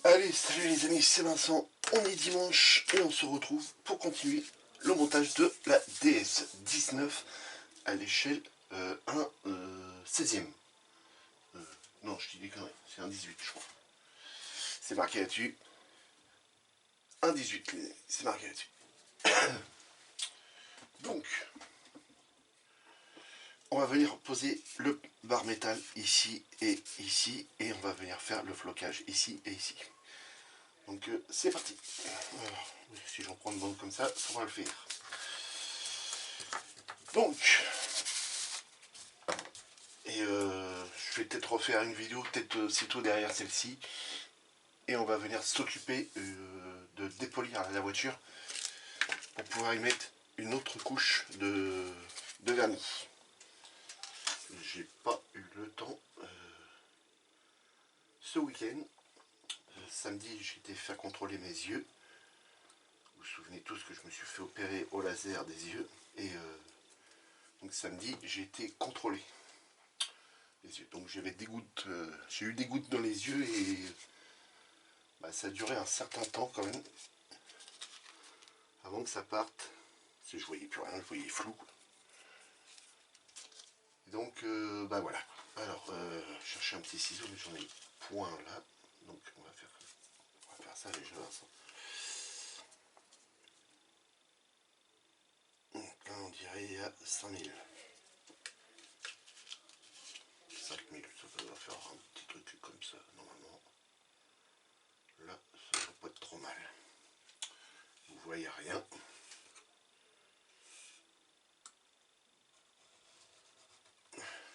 Allez, salut les amis, c'est Vincent, on est dimanche et on se retrouve pour continuer le montage de la DS19 à l'échelle 16e. Non, je dis des conneries, c'est un 18 je crois. C'est marqué là-dessus. Un 18, c'est marqué là-dessus. Donc, on va venir poser le bar métal ici, et on va venir faire le flocage ici et ici. Donc c'est parti. Alors, si j'en prends une bande comme ça va le faire. Donc, et je vais peut-être refaire une vidéo, peut-être sitôt derrière celle-ci, et on va venir s'occuper de dépolir la voiture pour pouvoir y mettre une autre couche de vernis. J'ai pas eu le temps ce week-end. Samedi, j'ai été faire contrôler mes yeux. Vous vous souvenez tous que je me suis fait opérer au laser des yeux. Et donc samedi, j'ai été contrôlé les yeux. Donc j'avais des gouttes, j'ai eu des gouttes dans les yeux et bah, ça a duré un certain temps quand même avant que ça parte. Parce que je voyais plus rien, je voyais flou. Donc bah voilà. Alors chercher un petit ciseau, mais j'en ai point là. Donc on va faire ça déjà. Donc là on dirait il y a 5000. 5000, ça va faire un petit truc comme ça normalement. Là ça va pas être trop mal. Vous voyez rien.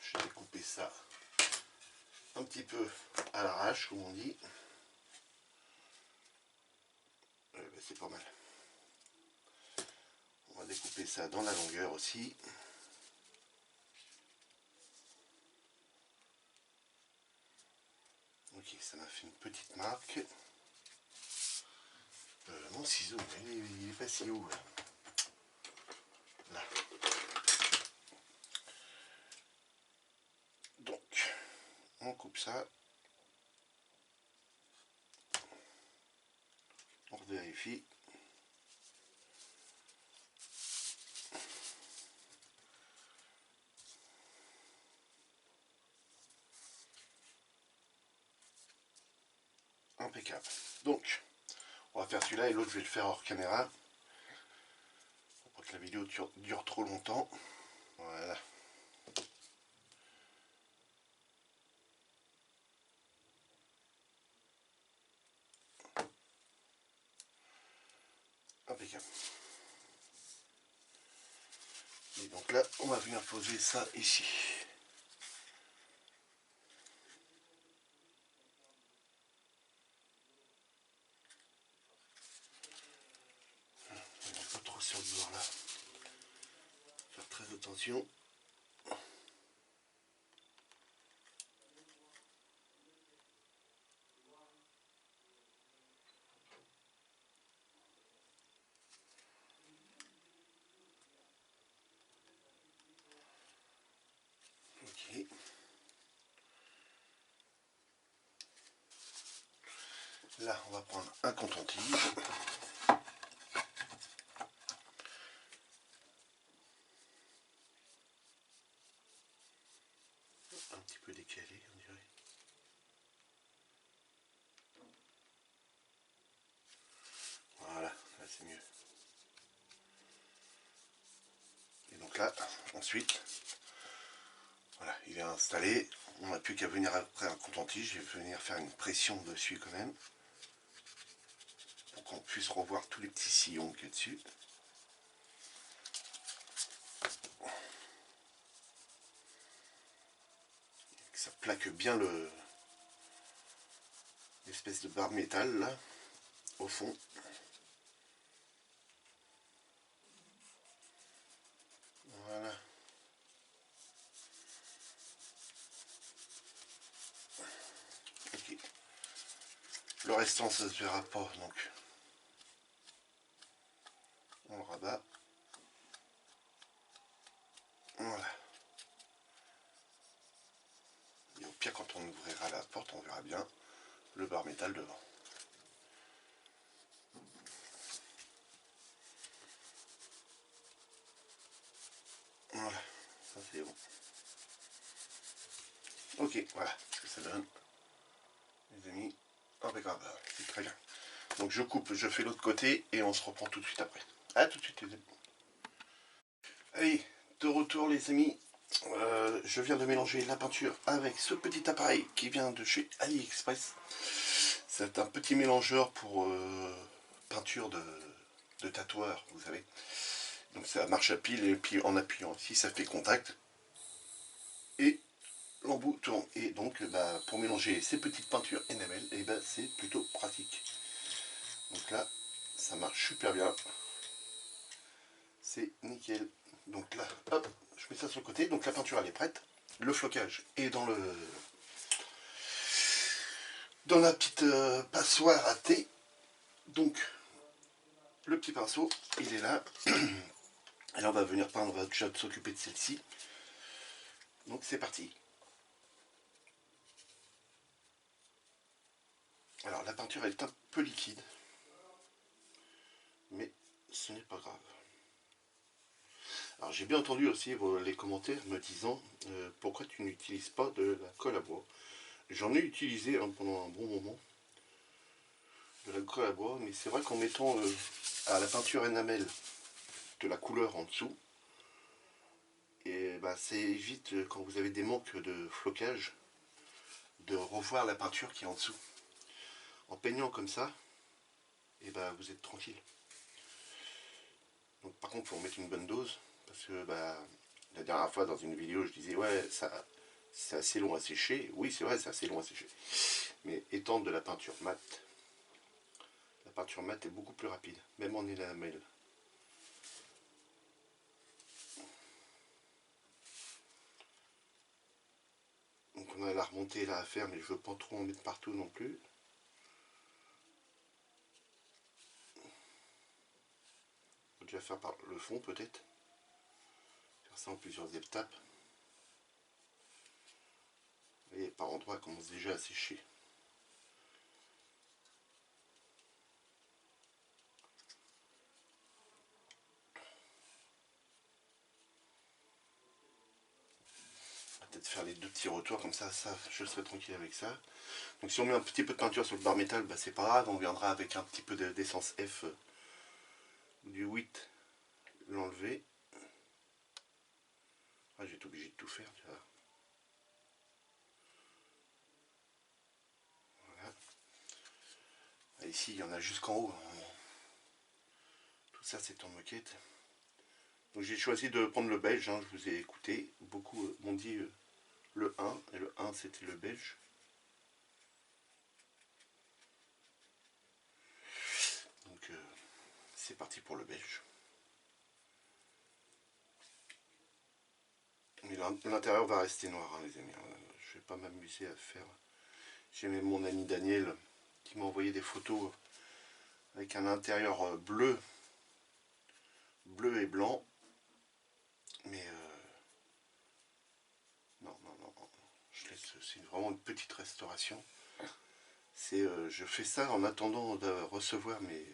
Je vais découper ça un petit peu à l'arrache comme on dit. Ben, c'est pas mal. On va découper ça dans la longueur aussi. Ok, ça m'a fait une petite marque. Mon ciseau, il est passé où là? Donc, on coupe ça. On vérifie. Impeccable. Donc, on va faire celui-là et l'autre je vais le faire hors caméra. Pour pas que la vidéo dure trop longtemps. Voilà. Impeccable. Et donc là, on va venir poser ça ici. On va pas trop sur le bord là. Faire très attention. Ok. Là, on va prendre un coton-tige. Un petit peu décalé, on dirait. Voilà, là c'est mieux. Et donc là, ensuite, voilà, il est installé. On n'a plus qu'à venir après un coton-tige. Je vais venir faire une pression dessus quand même. Pour qu'on puisse revoir tous les petits sillons qu'il y a dessus. Que ça plaque bien l'espèce de barre métal là, au fond. Voilà. Ok. Le restant ça se verra pas donc. On le rabat. métal devant. Voilà, ça c'est bon. Ok, voilà ce que ça donne. Les amis, impeccable, c'est très bien. Donc je coupe, je fais l'autre côté et on se reprend tout de suite après. A tout de suite les amis. Allez, de retour les amis. Je viens de mélanger la peinture avec ce petit appareil qui vient de chez AliExpress. C'est un petit mélangeur pour peinture de tatoueur, vous savez. Donc ça marche à pile et puis en appuyant ici ça fait contact. Et l'embout tourne. Et donc pour mélanger ces petites peintures enamel, et c'est plutôt pratique. Donc là, ça marche super bien. C'est nickel. Donc là, hop, je mets ça sur le côté. Donc la peinture elle est prête. Le flocage est dans la petite passoire à thé. Donc le petit pinceau, il est là. Et là on va venir peindre, on va déjà s'occuper de celle-ci. Donc c'est parti. Alors la peinture est un peu liquide, mais ce n'est pas grave. Alors j'ai bien entendu aussi les commentaires me disant pourquoi tu n'utilises pas de la colle à bois. J'en ai utilisé pendant un bon moment de la colle à bois, mais c'est vrai qu'en mettant à la peinture enamel de la couleur en dessous, et ça évite quand vous avez des manques de flocage de revoir la peinture qui est en dessous. En peignant comme ça, et vous êtes tranquille. Donc par contre, il faut mettre une bonne dose parce que la dernière fois dans une vidéo, je disais ouais ça c'est assez long à sécher. Oui c'est vrai, c'est assez long à sécher. Mais étant de la peinture mate est beaucoup plus rapide, même en enamel. Donc on a la remontée là à faire, mais je veux pas trop en mettre partout non plus. On peut déjà faire par le fond peut-être. Faire ça en plusieurs étapes. Et par endroits, elle commence déjà à sécher. Peut-être faire les deux petits retours comme ça, je serai tranquille avec ça. Donc si on met un petit peu de peinture sur le bar métal, c'est pas grave, on viendra avec un petit peu d'essence F du 8 l'enlever. Ah, j'ai été obligé de tout faire, tu vois. Voilà. Ah, ici, il y en a jusqu'en haut. Tout ça, c'est en moquette. Donc j'ai choisi de prendre le beige, je vous ai écouté. Beaucoup m'ont dit le 1, et le 1 c'était le beige. Donc c'est parti pour le beige. Mais l'intérieur va rester noir, les amis. Je vais pas m'amuser à faire. J'ai même mon ami Daniel qui m'a envoyé des photos avec un intérieur bleu et blanc. Mais non, je laisse, c'est vraiment une petite restauration. Je fais ça en attendant de recevoir mes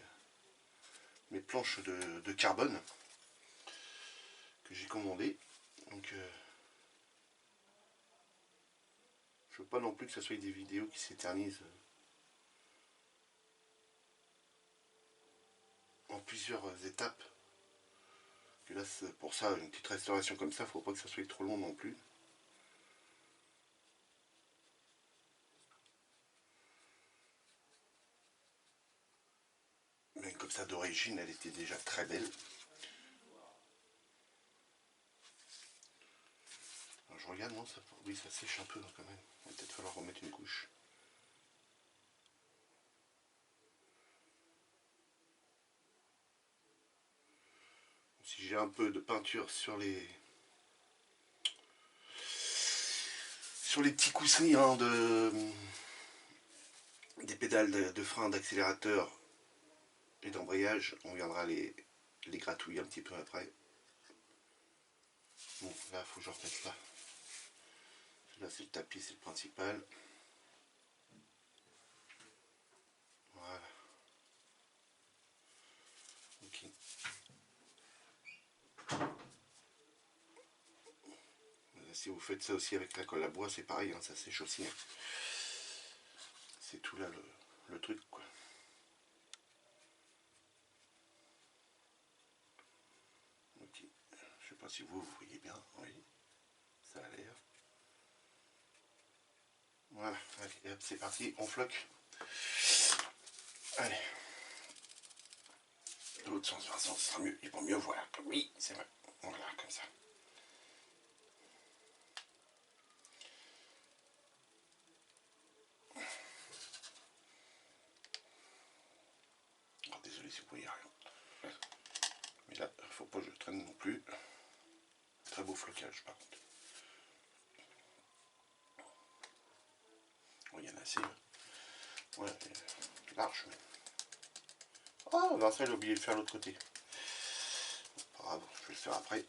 planches de carbone que j'ai commandées. Donc je veux pas non plus que ce soit des vidéos qui s'éternisent en plusieurs étapes. Et là, pour ça, une petite restauration comme ça, faut pas que ça soit trop long non plus. Mais comme ça, d'origine, elle était déjà très belle. Alors, je regarde, non, oui, ça sèche un peu quand même. Il va peut-être falloir remettre une couche. Si j'ai un peu de peinture sur les petits coussins des pédales de frein, d'accélérateur et d'embrayage, on viendra les gratouiller un petit peu après. Bon, là, il faut que je remette là. Là, c'est le tapis, c'est le principal. aussi. Si vous faites ça aussi avec la colle à bois, c'est pareil, hein, ça sèche aussi. Hein. C'est tout là le truc, quoi. Ok. Je sais pas si vous voyez bien, oui, ça a l'air. Voilà, allez, hop, c'est parti, on floque. Allez. De l'autre sens, Vincent, ce sera mieux, ils vont mieux voir. Oui, c'est vrai. Voilà, comme ça. Alors, désolé si vous voyez rien. Mais là, il faut pas que je traîne non plus. Très beau flocage, par contre. Bon, il y en a assez. Ouais, large. Mais... oh, Vincent, il a oublié de faire l'autre côté. Pas grave, je vais le faire après.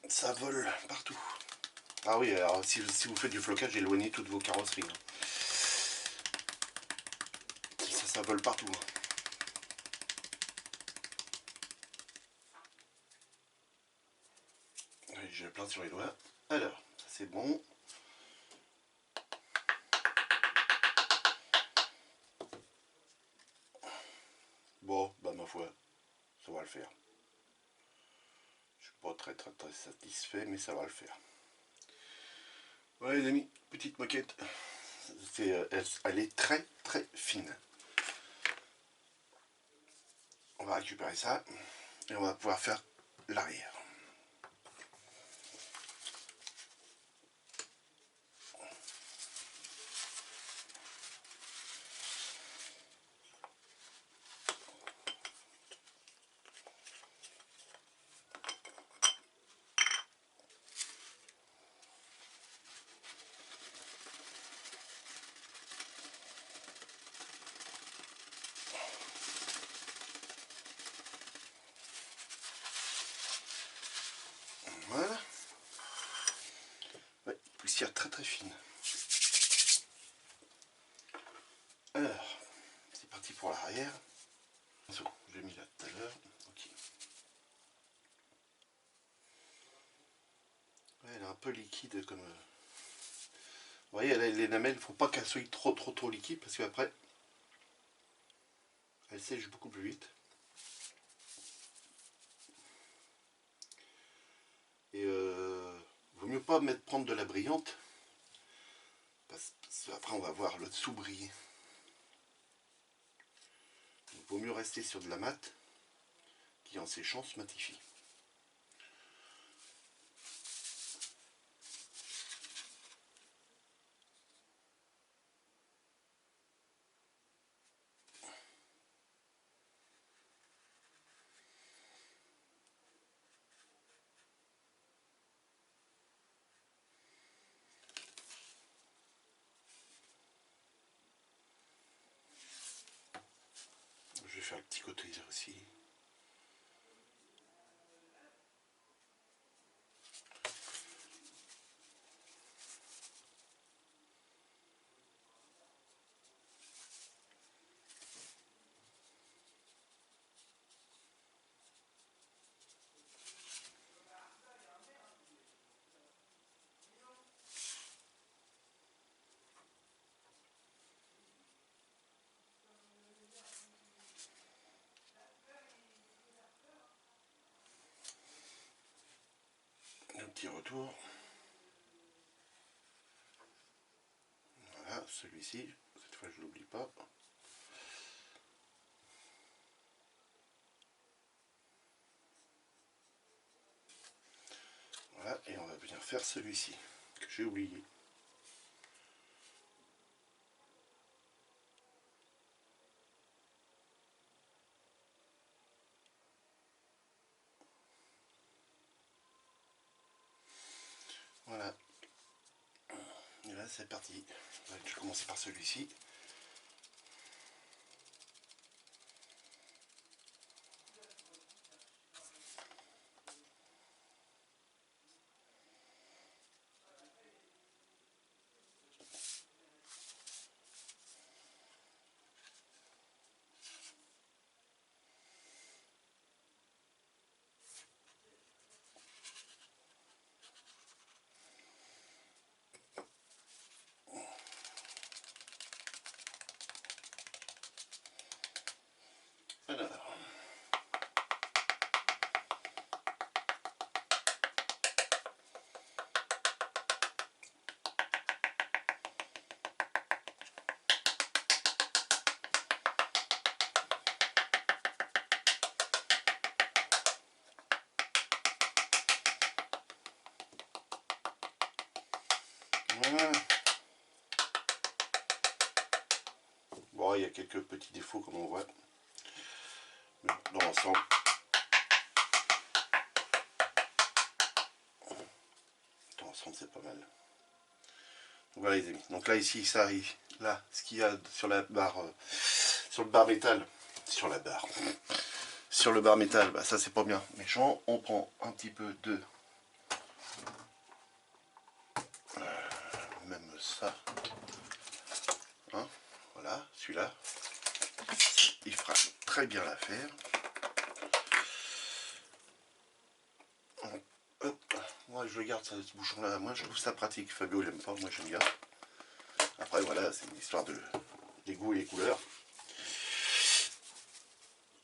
Ça vole partout. Ah oui, alors si vous faites du flocage, éloignez toutes vos carrosseries. Hein. Ça vole partout. Hein. J'ai plein sur les doigts. Alors, ça c'est bon. Bon, bah ma foi, ça va le faire. Je suis pas très satisfait, mais ça va le faire. Ouais les amis, petite moquette. Elle est très fine. On va récupérer ça et on va pouvoir faire l'arrière. Voilà. Ouais, poussière très fine. Alors, c'est parti pour l'arrière. J'ai mis là tout à l'heure. Ok. Ouais, elle est un peu liquide comme. Vous voyez, les lamelles, il ne faut pas qu'elles soient trop liquides parce qu'après, elles sèchent beaucoup plus vite. Et vaut mieux pas prendre de la brillante parce qu'après on va voir le dessous briller. Il vaut mieux rester sur de la mat qui en séchant se matifie. Je vais faire le petit côté aussi. Un petit retour. Voilà, celui-ci, cette fois je l'oublie pas. Voilà, et on va venir faire celui-ci, que j'ai oublié. Voilà. Et là, c'est parti. Je vais commencer par celui-ci. Alors. Voilà. Bon, il y a quelques petits défauts comme on voit. Mais dans l'ensemble, c'est pas mal. Donc voilà les amis. Donc là ici ça arrive. Là, ce qu'il y a sur la barre, sur le bar métal, sur la barre, sur le bar métal, bah ça c'est pas bien méchant. On prend un petit peu de même ça. Hein, voilà, celui-là. Il fera très bien l'affaire. Moi je garde ce bouchon là, moi je trouve ça pratique. Fabio l'aime pas, moi j'aime bien. Après voilà, c'est une histoire de les goûts et les couleurs.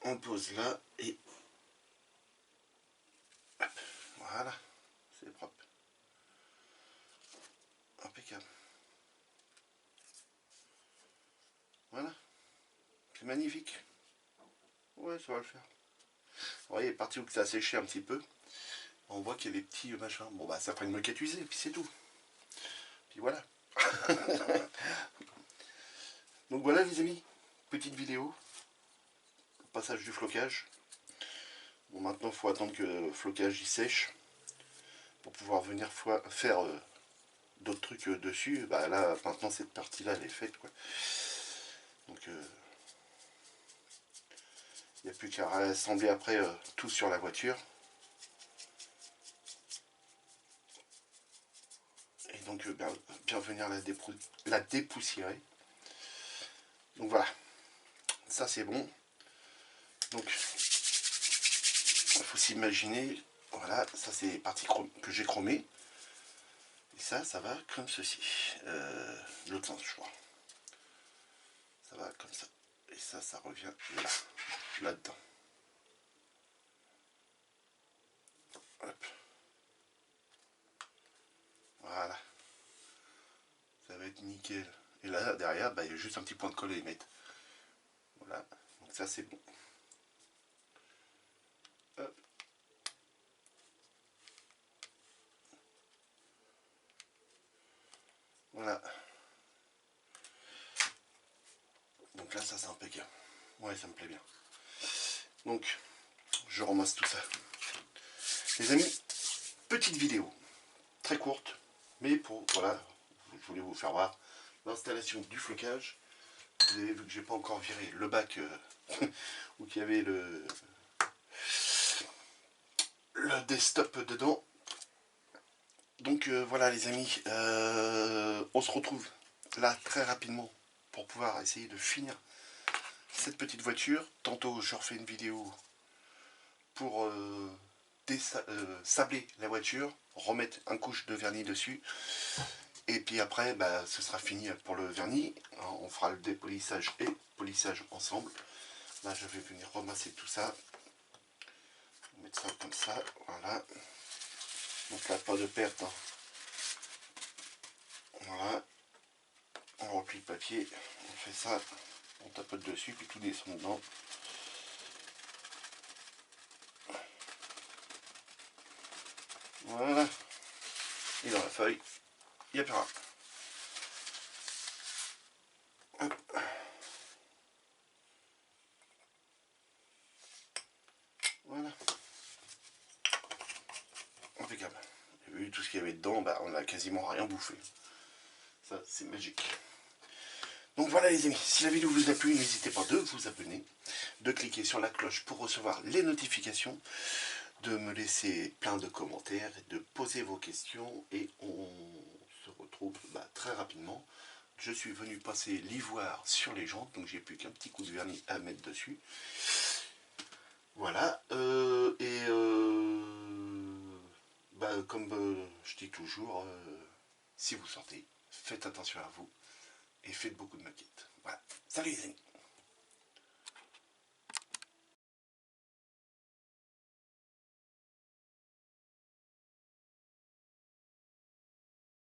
On pose là et hop, voilà, c'est propre. Impeccable. Voilà, c'est magnifique. Ouais, ça va le faire. Vous voyez, parti où ça a séché un petit peu, on voit qu'il y a des petits machins. Bon bah ça fera une moquette usée, et puis c'est tout. Puis voilà. Donc voilà les amis, petite vidéo, passage du flocage. Bon maintenant il faut attendre que le flocage il sèche pour pouvoir venir faire d'autres trucs dessus. Bah là maintenant cette partie là elle est faite quoi. Donc il n'y a plus qu'à rassembler après tout sur la voiture. Et donc bien venir la dépoussiérer. Donc voilà, ça c'est bon. Donc il faut s'imaginer, voilà, ça c'est les parties que j'ai chromées. Et ça va comme ceci. L'autre sens je crois. Ça va comme ça. Et ça revient là, là-dedans. Hop. Voilà. Ça va être nickel. Et là, derrière, bah, il y a juste un petit point de colle à y mettre. Voilà. Donc ça c'est bon. Hop. Voilà. Donc là, ça c'est impeccable. Ouais, ça me plaît bien. Donc, je ramasse tout ça. Les amis, petite vidéo. Très courte. Mais pour, voilà, je voulais vous faire voir l'installation du flocage. Vous avez vu que j'ai pas encore viré le bac où il y avait le desktop dedans. Donc voilà les amis, on se retrouve là très rapidement pour pouvoir essayer de finir cette petite voiture. Tantôt je refais une vidéo pour sabler la voiture, remettre une couche de vernis dessus. Et puis après, bah, ce sera fini pour le vernis. On fera le dépolissage et polissage ensemble. Là, je vais venir ramasser tout ça. Mettre ça comme ça, voilà. Donc là, pas de perte. Hein. Voilà. On replie le papier. On fait ça. On tapote dessus, puis tout descend dedans. Voilà. Et dans la feuille, il n'y a plus rien. Hop. Voilà. Impeccable. Et vu tout ce qu'il y avait dedans, bah, on a quasiment rien bouffé. Ça, c'est magique. Donc voilà les amis, si la vidéo vous a plu, n'hésitez pas de vous abonner, de cliquer sur la cloche pour recevoir les notifications, de me laisser plein de commentaires, et de poser vos questions, et on se retrouve très rapidement. Je suis venu passer l'ivoire sur les jantes, donc j'ai plus qu'un petit coup de vernis à mettre dessus. Voilà, comme je dis toujours, si vous sortez, faites attention à vous et faites beaucoup de maquettes. Voilà, salut les amis.